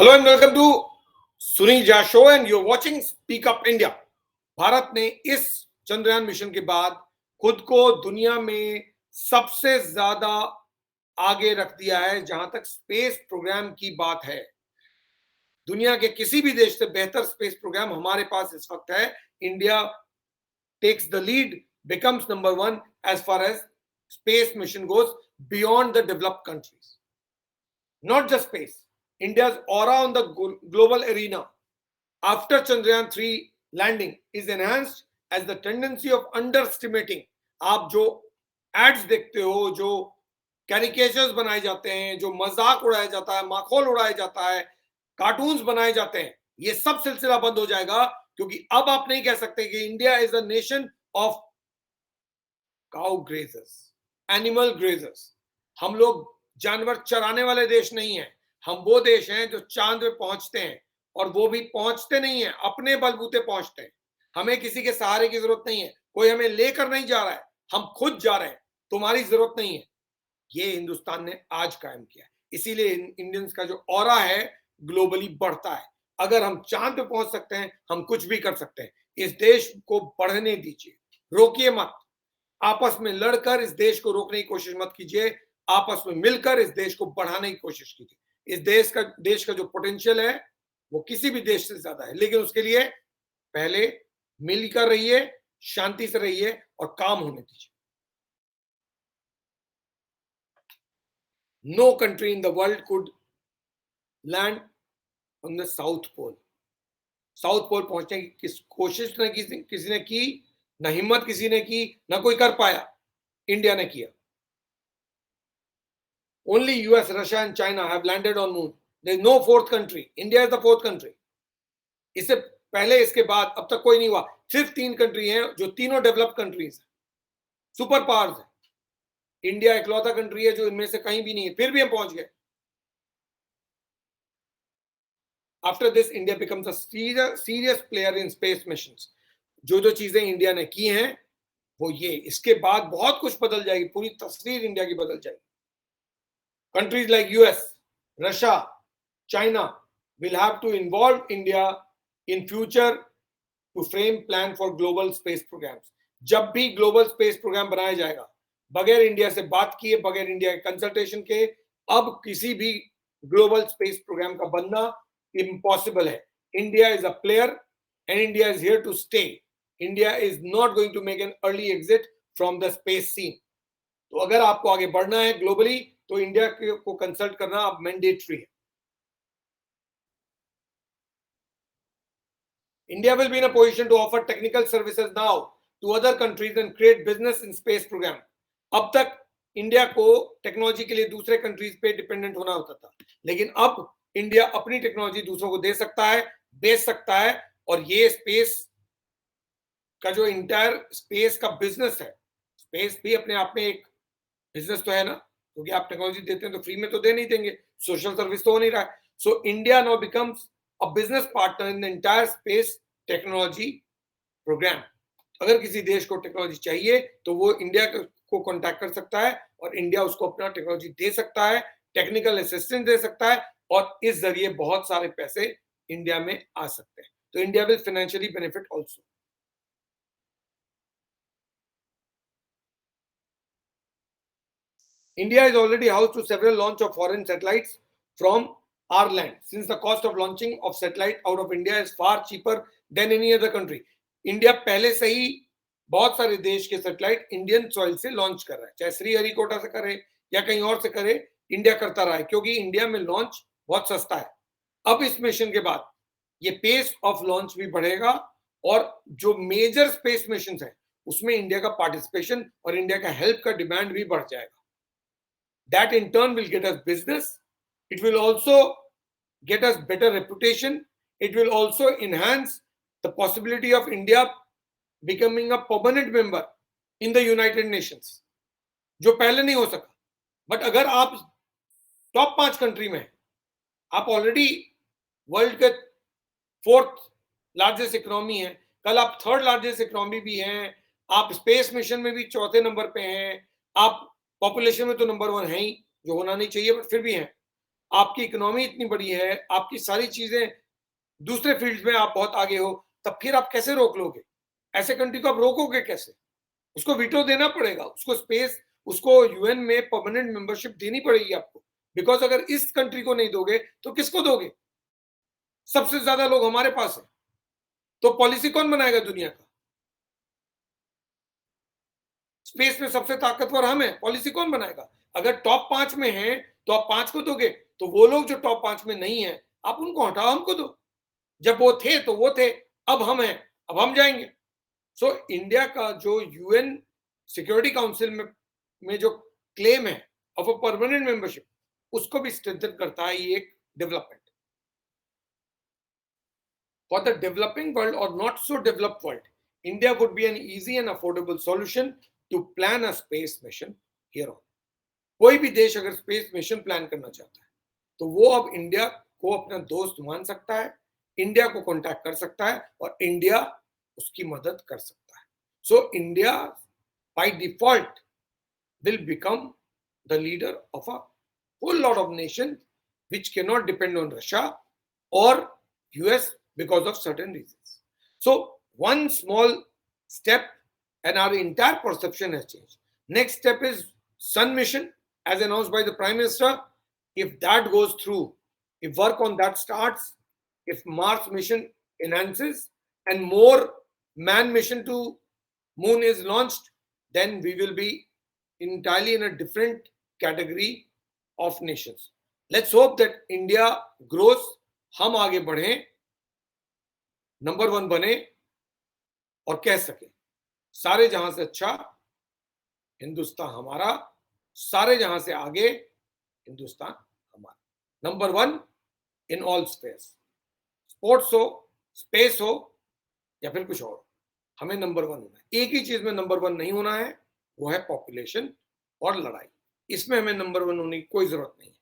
Hello and welcome to Sunil Jha show and you are watching speak up India. Bharat ने इस Chandrayaan mission के बाद खुद को दुनिया में सबसे ज्यादा आगे रख दिया है जहां तक स्पेस प्रोग्राम की बात है। दुनिया के किसी भी देश से बेहतर स्पेस प्रोग्राम हमारे पास इस वक्त है। India takes the lead, becomes number one as far as space mission goes beyond the developed countries. Not just space, India's aura on the global arena after Chandrayaan 3 landing is enhanced as the tendency of underestimating. आप जो ads देखते हो, जो caricatures बनाए जाते हैं, जो मजाक उड़ाया जाता है, माखौल उड़ाया जाता है, कार्टून्स बनाए जाते हैं, ये सब सिलसिला बंद हो जाएगा। क्योंकि अब आप नहीं कह सकते कि India is a nation of cow grazers, animal grazers. हम लोग जानवर चराने वाले देश नहीं है। हम वो देश हैं जो चांद पे पहुंचते हैं, और वो भी पहुंचते नहीं है, अपने बलबूते पहुंचते हैं। हमें किसी के सहारे की जरूरत नहीं है, कोई हमें लेकर नहीं जा रहा है, हम खुद जा रहे हैं। तुम्हारी जरूरत नहीं है। ये हिंदुस्तान ने आज कायम किया है। इसीलिए इंडियंस का जो ऑरा है ग्लोबली बढ़ता है। अगर हम चांद पे पहुंच सकते हैं, हम कुछ भी कर सकते हैं। इस देश को बढ़ने दीजिए, रोकिए मत। आपस में लड़कर इस देश को रोकने की कोशिश मत कीजिए, आपस में मिलकर इस देश को बढ़ाने की कोशिश कीजिए। इस देश का जो पोटेंशियल है वो किसी भी देश से ज्यादा है, लेकिन उसके लिए पहले मिलकर रहिए, शांति से रहिए और काम होने दीजिए। No country in the world could land on the south pole. South pole पहुंचने की कोशिश न किसी ने की, न हिम्मत किसी ने की, न कोई कर पाया। इंडिया ने किया। Only US, Russia and China have landed on moon. There is no fourth country. India is the fourth country. इससे पहले इसके बाद अब तक कोई नहीं हुआ। सिर्फ 3 कंट्री हैं जो तीनों डेवलप्ड कंट्रीज हैं, सुपर पावर्स हैं। इंडिया इकलौता कंट्री है जो इनमें से कहीं भी नहीं है, फिर भी हम पहुंच गए। After this India becomes a serious player in space missions. जो चीजें इंडिया ने की हैं वो ये, इसके बाद बहुत कुछ बदल जाएगी, पूरी तस्वीर इंडिया की बदल जाएगी। Countries like US, Russia, China will have to involve India in future to frame plan for global space programs. जब भी ग्लोबल स्पेस प्रोग्राम बनाया जाएगा, बगैर इंडिया से बात किए, बगैर इंडिया के कंसल्टेशन के, अब किसी भी ग्लोबल स्पेस प्रोग्राम का बनना इम्पॉसिबल है। India is a player and India is here to stay. India is not going to make an early exit from the space scene. तो अगर आपको आगे बढ़ना है ग्लोबली, तो इंडिया को कंसल्ट करना अब मैंडेटरी है। India will be in a position to offer technical services now to other countries and create business in space program. अब तक इंडिया को टेक्नोलॉजी के लिए दूसरे कंट्रीज पे डिपेंडेंट होना होता था, लेकिन अब इंडिया अपनी टेक्नोलॉजी दूसरों को दे सकता है, बेच सकता है। और ये स्पेस का जो इंटायर स्पेस का बिजनेस है, स्पेस भी अपने आप में एक बिजनेस तो है ना, क्योंकि आप टेक्नोलॉजी देते हैं तो फ्री में तो दे नहीं देंगे, सोशल सर्विस तो हो नहीं रहा है। So India now becomes a business partner in the entire space technology programme. अगर किसी देश को टेक्नोलॉजी चाहिए तो वो इंडिया को कांटेक्ट कर सकता है, और इंडिया उसको अपना टेक्नोलॉजी दे सकता है, टेक्निकल असिस्टेंस दे सकता है, और इस जरिए बहुत सारे पैसे इंडिया में आ सकते हैं। तो India will financially benefit also. India is already housed to several launch of foreign satellites from our land, since the cost of launching of satellite out of India is far cheaper than any other country. India पहले से ही बहुत सारे देश के satellite Indian soil से launch कर रहा है, चाहे श्रीहरिकोटा से करे या कहीं और से करे, इंडिया करता रहा है, क्योंकि इंडिया में लॉन्च बहुत सस्ता है। अब इस मिशन के बाद ये पेस ऑफ लॉन्च भी बढ़ेगा, और जो मेजर स्पेस मिशन है उसमें इंडिया का पार्टिसिपेशन और इंडिया का हेल्प का डिमांड भी बढ़ जाएगा। That in turn will get us business. It will also get us better reputation. It will also enhance the possibility of India becoming a permanent member in the United Nations, जो पहले नहीं हो सका। But अगर आप top 5 country में, आप already world के 4th लार्जेस्ट इकोनॉमी है, कल आप 3rd लार्जेस्ट इकोनॉमी भी हैं, आप स्पेस मिशन में भी 4थे नंबर पे हैं, आप पॉपुलेशन में तो नंबर 1 है ही, जो होना नहीं चाहिए बट फिर भी है। आपकी इकोनॉमी इतनी बड़ी है, आपकी सारी चीजें दूसरे फील्ड में आप बहुत आगे हो, तब फिर आप कैसे रोक लोगे? ऐसे कंट्री को आप रोकोगे कैसे? उसको वीटो देना पड़ेगा, उसको स्पेस, उसको यूएन में परमानेंट मेंबरशिप देनी पड़ेगी आपको। बिकॉज अगर इस कंट्री को नहीं दोगे तो किसको दोगे? सबसे ज्यादा लोग हमारे पास है, तो पॉलिसी कौन बनाएगा दुनिया का? स्पेस में सबसे ताकतवर हम है, पॉलिसी कौन बनाएगा? अगर टॉप 5 में हैं तो आप 5 को दोगे, तो वो लोग जो टॉप 5 में नहीं है आप उनको हटाओ, हमको दो। जब वो थे तो वो थे, अब हम हैं, अब हम जाएंगे। सो इंडिया का जो यूएन सिक्योरिटी काउंसिल में जो क्लेम है ऑफ अ परमानेंट मेंबरशिप, उसको भी स्ट्रेंथन करता है ये एक development. For the developing world or not so developed world, India would be an easy and affordable solution to plan a space mission here on. कोई भी देश अगर स्पेस मिशन प्लान करना चाहता है तो वो अब इंडिया को अपना दोस्त मान सकता है, इंडिया को कांटेक्ट कर सकता है और इंडिया उसकी मदद कर सकता है। So India by default will become the leader of a whole lot of nations which cannot depend on Russia or US because of certain reasons. So one small step and our entire perception has changed. Next step is Sun mission as announced by the Prime Minister. If that goes through, if work on that starts, if Mars mission enhances and more man mission to moon is launched, then we will be entirely in a different category of nations. Let's hope that India grows, हम आगे बढ़ें, number 1 बने और कह सके सारे जहां से अच्छा हिंदुस्तान हमारा, सारे जहां से आगे हिंदुस्तान हमारा। Number 1 in all space, sports हो, स्पेस हो या फिर कुछ और, हमें नंबर 1 होना है। एक ही चीज में नंबर 1 नहीं होना है, वो है पॉपुलेशन और लड़ाई। इसमें हमें नंबर 1 होने की कोई जरूरत नहीं है।